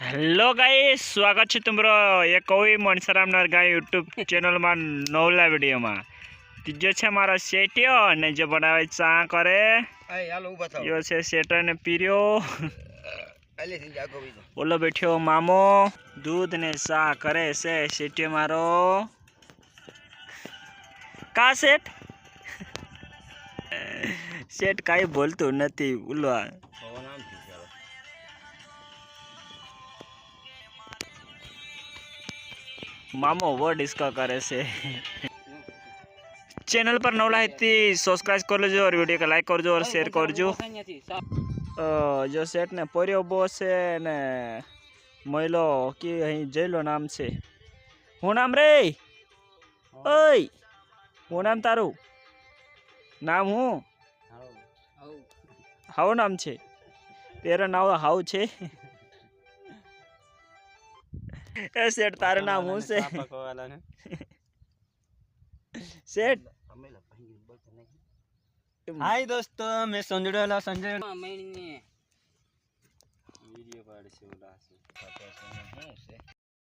hello guys, स्वागत है तुमरो एक कोई मनसरामनर गाय यूट्यूब चैनल में नवला वीडियो में तीजो छे मारा सेटियो ने जो बनावे चा करे यो छे सेटर ने पीरियो ओलो बैठ्यो मामो दूध ने चा करे से सेटियो मारो का सेट सेट काई बोलतो नथी उलवा मामो वो डिस्को करे से चैनल पर नवला है सब्सक्राइब कर लो और वीडियो को लाइक कर जो और शेयर कर जो जो सेट ने परियो बॉस है ने महिलो की अहीं जेलो नाम छे हूँ नाम रे ओय हूँ नाम तारू नाम हूँ हाउ नाम छे तेरा नाम हाउ छे सेठ तारू नाम हूँ से सेठ हाय दोस्तों मैं संजय वीडियो